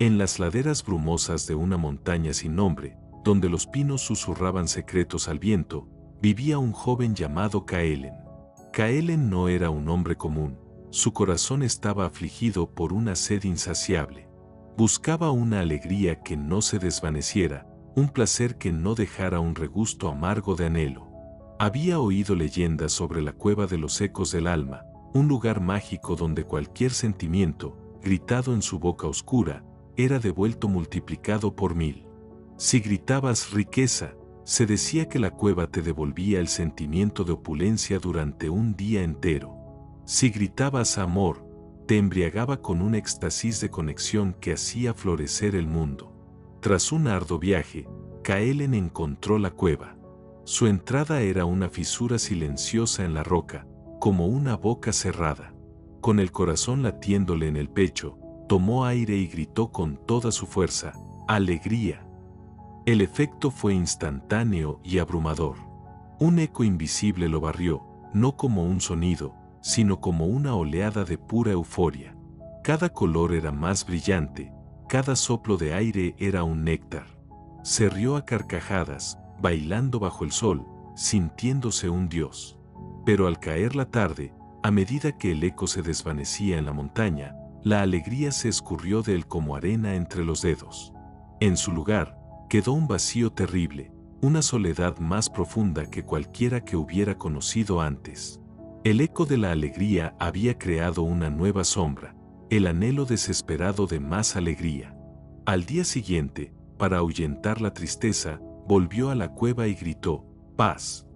En las laderas brumosas de una montaña sin nombre, donde los pinos susurraban secretos al viento, vivía un joven llamado Kaelen. Kaelen no era un hombre común, su corazón estaba afligido por una sed insaciable. Buscaba una alegría que no se desvaneciera, un placer que no dejara un regusto amargo de anhelo. Había oído leyendas sobre la cueva de los ecos del alma, un lugar mágico donde cualquier sentimiento, gritado en su boca oscura, era devuelto multiplicado por 1000. Si gritabas riqueza, se decía que la cueva te devolvía el sentimiento de opulencia durante un día entero. Si gritabas amor, te embriagaba con un éxtasis de conexión que hacía florecer el mundo. Tras un arduo viaje, Kaelen encontró la cueva. Su entrada era una fisura silenciosa en la roca, como una boca cerrada. Con el corazón latiéndole en el pecho, tomó aire y gritó con toda su fuerza: ¡alegría! El efecto fue instantáneo y abrumador. Un eco invisible lo barrió, no como un sonido, sino como una oleada de pura euforia. Cada color era más brillante, cada soplo de aire era un néctar. Se rió a carcajadas, bailando bajo el sol, sintiéndose un dios. Pero al caer la tarde, a medida que el eco se desvanecía en la montaña, la alegría se escurrió de él como arena entre los dedos. En su lugar, quedó un vacío terrible, una soledad más profunda que cualquiera que hubiera conocido antes. El eco de la alegría había creado una nueva sombra, el anhelo desesperado de más alegría. Al día siguiente, para ahuyentar la tristeza, volvió a la cueva y gritó: paz.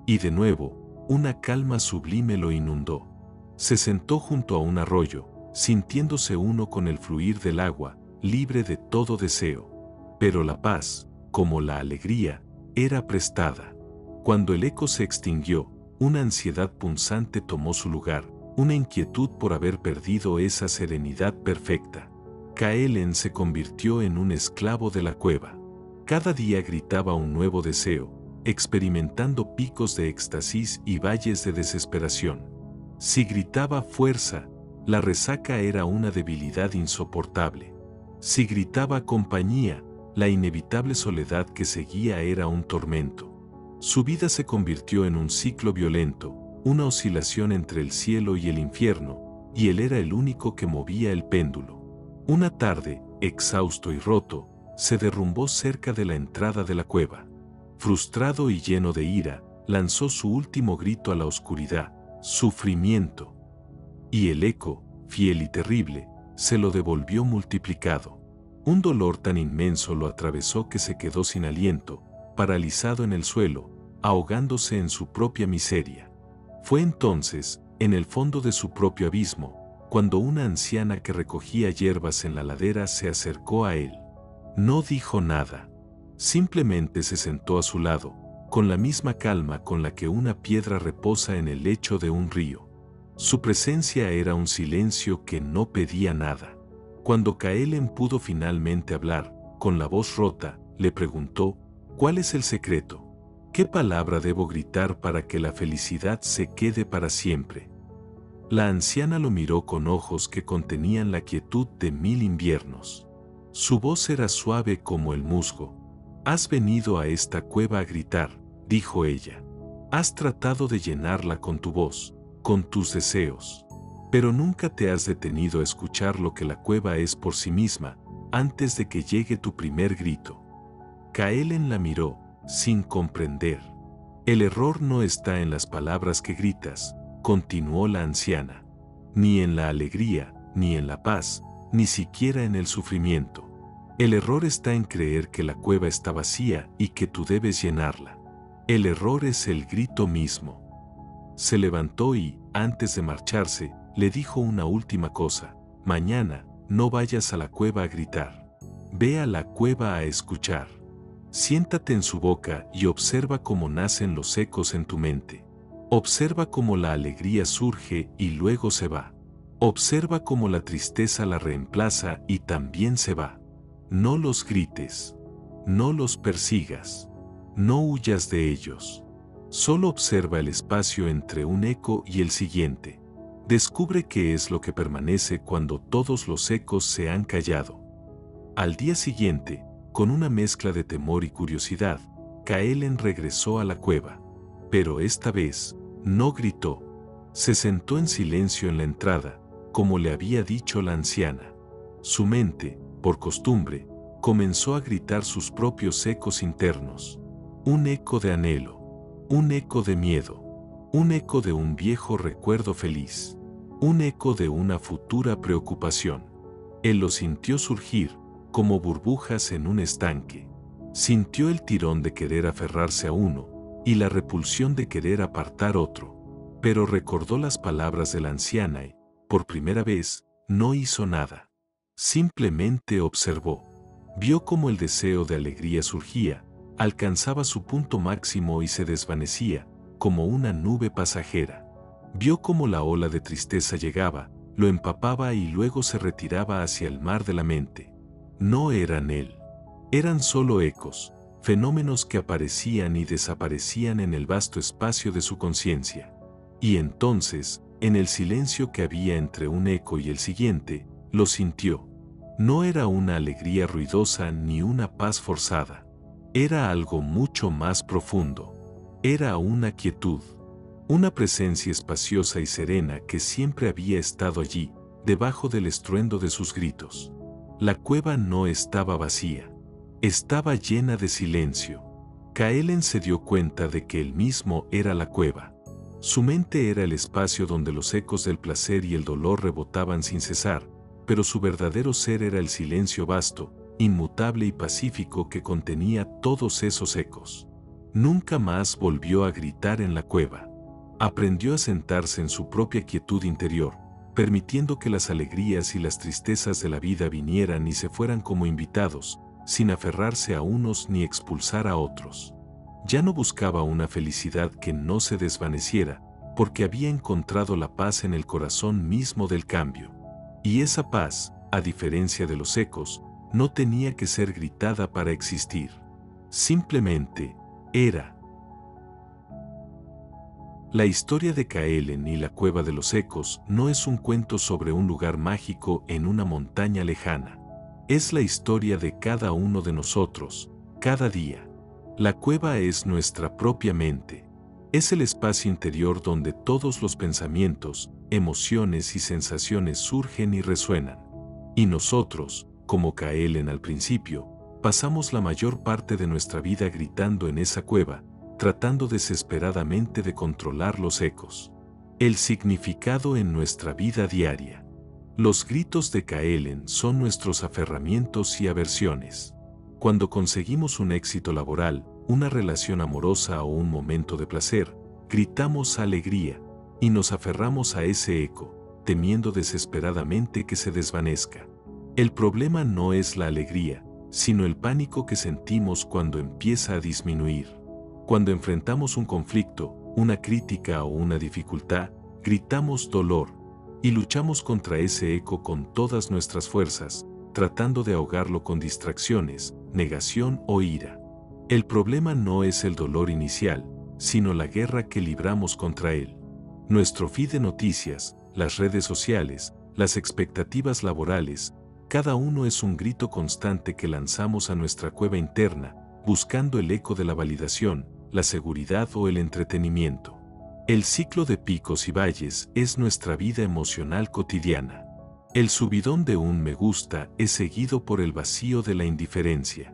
Y de nuevo, una calma sublime lo inundó. Se sentó junto a un arroyo, sintiéndose uno con el fluir del agua, libre de todo deseo. Pero la paz, como la alegría, era prestada. Cuando el eco se extinguió, una ansiedad punzante tomó su lugar, una inquietud por haber perdido esa serenidad perfecta. Kaelen se convirtió en un esclavo de la cueva. Cada día gritaba un nuevo deseo, experimentando picos de éxtasis y valles de desesperación. Si gritaba fuerza, la resaca era una debilidad insoportable. Si gritaba compañía, la inevitable soledad que seguía era un tormento. Su vida se convirtió en un ciclo violento, una oscilación entre el cielo y el infierno, y él era el único que movía el péndulo. Una tarde, exhausto y roto, se derrumbó cerca de la entrada de la cueva. Frustrado y lleno de ira, lanzó su último grito a la oscuridad: sufrimiento. Y el eco, fiel y terrible, se lo devolvió multiplicado. Un dolor tan inmenso lo atravesó que se quedó sin aliento, paralizado en el suelo, ahogándose en su propia miseria. Fue entonces, en el fondo de su propio abismo, cuando una anciana que recogía hierbas en la ladera se acercó a él. No dijo nada. Simplemente se sentó a su lado, con la misma calma con la que una piedra reposa en el lecho de un río. Su presencia era un silencio que no pedía nada. Cuando Kaelen pudo finalmente hablar, con la voz rota, le preguntó: ¿cuál es el secreto? ¿Qué palabra debo gritar para que la felicidad se quede para siempre? La anciana lo miró con ojos que contenían la quietud de 1000 inviernos. Su voz era suave como el musgo. «Has venido a esta cueva a gritar», dijo ella. «Has tratado de llenarla con tu voz, con tus deseos. Pero nunca te has detenido a escuchar lo que la cueva es por sí misma, antes de que llegue tu primer grito». Kaelen la miró, sin comprender. «El error no está en las palabras que gritas», continuó la anciana. «Ni en la alegría, ni en la paz, ni siquiera en el sufrimiento. El error está en creer que la cueva está vacía y que tú debes llenarla. El error es el grito mismo». Se levantó y, antes de marcharse, le dijo una última cosa: «Mañana, no vayas a la cueva a gritar. Ve a la cueva a escuchar. Siéntate en su boca y observa cómo nacen los ecos en tu mente. Observa cómo la alegría surge y luego se va. Observa cómo la tristeza la reemplaza y también se va. No los grites. No los persigas. No huyas de ellos. Solo observa el espacio entre un eco y el siguiente. Descubre qué es lo que permanece cuando todos los ecos se han callado. Al día siguiente, con una mezcla de temor y curiosidad, Kaelen regresó a la cueva. Pero esta vez, no gritó. Se sentó en silencio en la entrada, como le había dicho la anciana. Su mente, por costumbre, comenzó a gritar sus propios ecos internos. Un eco de anhelo, un eco de miedo, un eco de un viejo recuerdo feliz, un eco de una futura preocupación. Él lo sintió surgir, como burbujas en un estanque. Sintió el tirón de querer aferrarse a uno, y la repulsión de querer apartar otro. Pero recordó las palabras de la anciana y, por primera vez, no hizo nada. Simplemente observó. Vio cómo el deseo de alegría surgía, alcanzaba su punto máximo y se desvanecía, como una nube pasajera. Vio cómo la ola de tristeza llegaba, lo empapaba y luego se retiraba hacia el mar de la mente. No eran él. Eran solo ecos, fenómenos que aparecían y desaparecían en el vasto espacio de su conciencia. Y entonces, en el silencio que había entre un eco y el siguiente, lo sintió. No era una alegría ruidosa ni una paz forzada. Era algo mucho más profundo. Era una quietud. Una presencia espaciosa y serena que siempre había estado allí, debajo del estruendo de sus gritos. La cueva no estaba vacía. Estaba llena de silencio. Kaelen se dio cuenta de que él mismo era la cueva. Su mente era el espacio donde los ecos del placer y el dolor rebotaban sin cesar, pero su verdadero ser era el silencio vasto, inmutable y pacífico que contenía todos esos ecos. Nunca más volvió a gritar en la cueva. Aprendió a sentarse en su propia quietud interior, permitiendo que las alegrías y las tristezas de la vida vinieran y se fueran como invitados, sin aferrarse a unos ni expulsar a otros. Ya no buscaba una felicidad que no se desvaneciera, porque había encontrado la paz en el corazón mismo del cambio. Y esa paz, a diferencia de los ecos, no tenía que ser gritada para existir. Simplemente, era. La historia de Kaelen y la cueva de los ecos no es un cuento sobre un lugar mágico en una montaña lejana. Es la historia de cada uno de nosotros, cada día. La cueva es nuestra propia mente. Es el espacio interior donde todos los pensamientos, emociones y sensaciones surgen y resuenan. Y nosotros, como Kaelen al principio, pasamos la mayor parte de nuestra vida gritando en esa cueva, tratando desesperadamente de controlar los ecos. El significado en nuestra vida diaria. Los gritos de Kaelen son nuestros aferramientos y aversiones. Cuando conseguimos un éxito laboral, una relación amorosa o un momento de placer, gritamos alegría y nos aferramos a ese eco, temiendo desesperadamente que se desvanezca. El problema no es la alegría, sino el pánico que sentimos cuando empieza a disminuir. Cuando enfrentamos un conflicto, una crítica o una dificultad, gritamos dolor y luchamos contra ese eco con todas nuestras fuerzas, tratando de ahogarlo con distracciones, negación o ira. El problema no es el dolor inicial, sino la guerra que libramos contra él. Nuestro feed de noticias, las redes sociales, las expectativas laborales, cada uno es un grito constante que lanzamos a nuestra cueva interna, buscando el eco de la validación, la seguridad o el entretenimiento. El ciclo de picos y valles es nuestra vida emocional cotidiana. El subidón de un me gusta es seguido por el vacío de la indiferencia.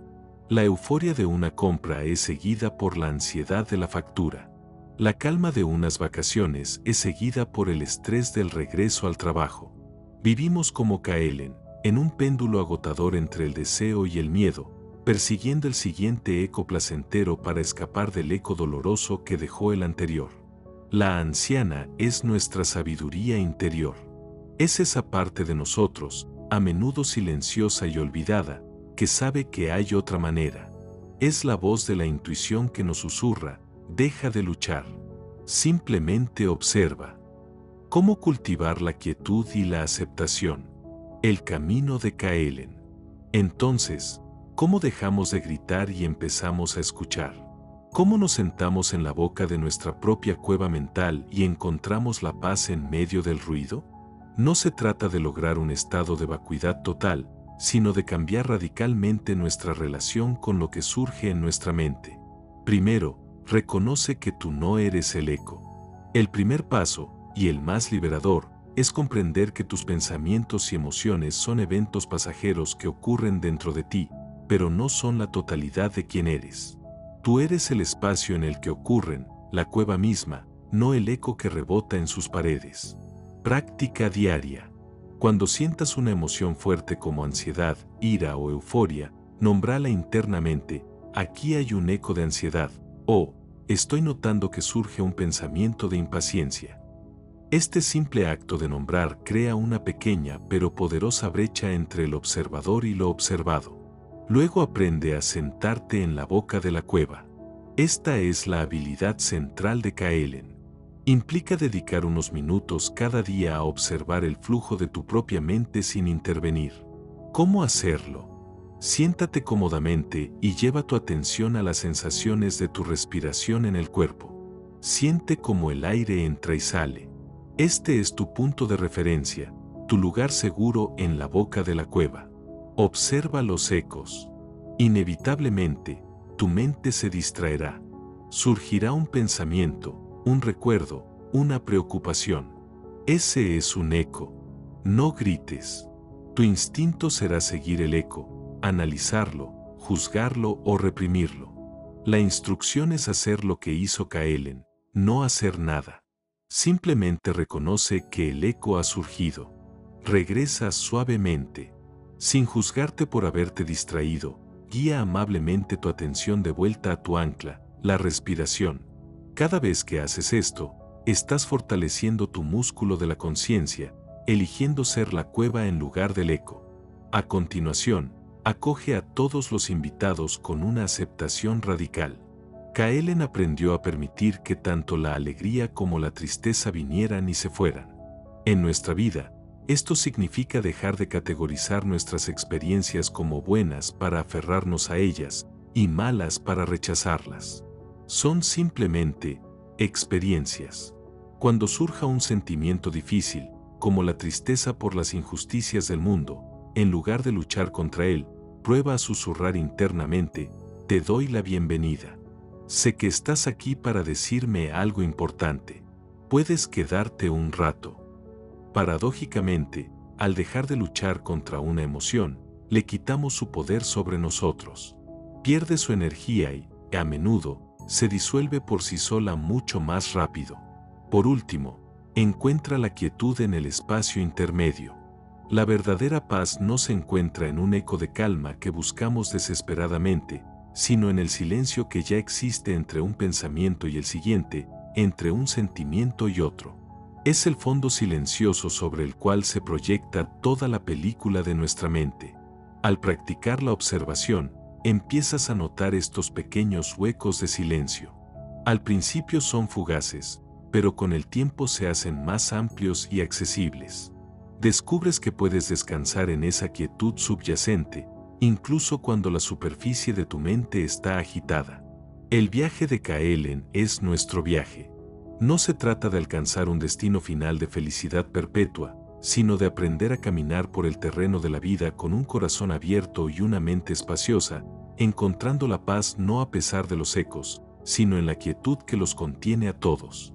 La euforia de una compra es seguida por la ansiedad de la factura. La calma de unas vacaciones es seguida por el estrés del regreso al trabajo. Vivimos como Kaelen, en un péndulo agotador entre el deseo y el miedo, persiguiendo el siguiente eco placentero para escapar del eco doloroso que dejó el anterior. La anciana es nuestra sabiduría interior. Es esa parte de nosotros, a menudo silenciosa y olvidada, que sabe que hay otra manera. Es la voz de la intuición que nos susurra, deja de luchar. Simplemente observa. ¿Cómo cultivar la quietud y la aceptación? El camino de Kaelen. Entonces, ¿cómo dejamos de gritar y empezamos a escuchar? ¿Cómo nos sentamos en la boca de nuestra propia cueva mental y encontramos la paz en medio del ruido? No se trata de lograr un estado de vacuidad total, sino de cambiar radicalmente nuestra relación con lo que surge en nuestra mente. Primero, reconoce que tú no eres el eco. El primer paso, y el más liberador, es comprender que tus pensamientos y emociones son eventos pasajeros que ocurren dentro de ti, pero no son la totalidad de quién eres. Tú eres el espacio en el que ocurren, la cueva misma, no el eco que rebota en sus paredes. Práctica diaria. Cuando sientas una emoción fuerte como ansiedad, ira o euforia, nómbrala internamente: aquí hay un eco de ansiedad, o estoy notando que surge un pensamiento de impaciencia. Este simple acto de nombrar crea una pequeña pero poderosa brecha entre el observador y lo observado. Luego aprende a sentarte en la boca de la cueva. Esta es la habilidad central de Kaelen. Implica dedicar unos minutos cada día a observar el flujo de tu propia mente sin intervenir. ¿Cómo hacerlo? Siéntate cómodamente y lleva tu atención a las sensaciones de tu respiración en el cuerpo. Siente cómo el aire entra y sale. Este es tu punto de referencia, tu lugar seguro en la boca de la cueva. Observa los ecos. Inevitablemente, tu mente se distraerá. Surgirá un pensamiento, un recuerdo, una preocupación. Ese es un eco. No grites. Tu instinto será seguir el eco, analizarlo, juzgarlo o reprimirlo. La instrucción es hacer lo que hizo Kaelen, no hacer nada. Simplemente reconoce que el eco ha surgido. Regresa suavemente. Sin juzgarte por haberte distraído, guía amablemente tu atención de vuelta a tu ancla, la respiración. Cada vez que haces esto, estás fortaleciendo tu músculo de la conciencia, eligiendo ser la cueva en lugar del eco. A continuación, acoge a todos los invitados con una aceptación radical. Kaelen aprendió a permitir que tanto la alegría como la tristeza vinieran y se fueran. En nuestra vida, esto significa dejar de categorizar nuestras experiencias como buenas para aferrarnos a ellas y malas para rechazarlas. Son simplemente experiencias. Cuando surja un sentimiento difícil, como la tristeza por las injusticias del mundo, en lugar de luchar contra él, prueba a susurrar internamente: te doy la bienvenida. Sé que estás aquí para decirme algo importante. Puedes quedarte un rato. Paradójicamente, al dejar de luchar contra una emoción, le quitamos su poder sobre nosotros. Pierde su energía y, a menudo, se disuelve por sí sola mucho más rápido. Por último, encuentra la quietud en el espacio intermedio. La verdadera paz no se encuentra en un eco de calma que buscamos desesperadamente, sino en el silencio que ya existe entre un pensamiento y el siguiente, entre un sentimiento y otro. Es el fondo silencioso sobre el cual se proyecta toda la película de nuestra mente. Al practicar la observación, empiezas a notar estos pequeños huecos de silencio. Al principio son fugaces, pero con el tiempo se hacen más amplios y accesibles. Descubres que puedes descansar en esa quietud subyacente, incluso cuando la superficie de tu mente está agitada. El viaje de Kaelen es nuestro viaje. No se trata de alcanzar un destino final de felicidad perpetua, sino de aprender a caminar por el terreno de la vida con un corazón abierto y una mente espaciosa, encontrando la paz no a pesar de los ecos, sino en la quietud que los contiene a todos.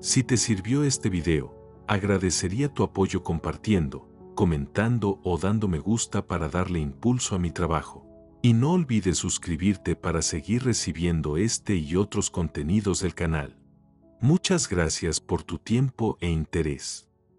Si te sirvió este video, agradecería tu apoyo compartiendo, comentando o dando me gusta para darle impulso a mi trabajo. Y no olvides suscribirte para seguir recibiendo este y otros contenidos del canal. Muchas gracias por tu tiempo e interés.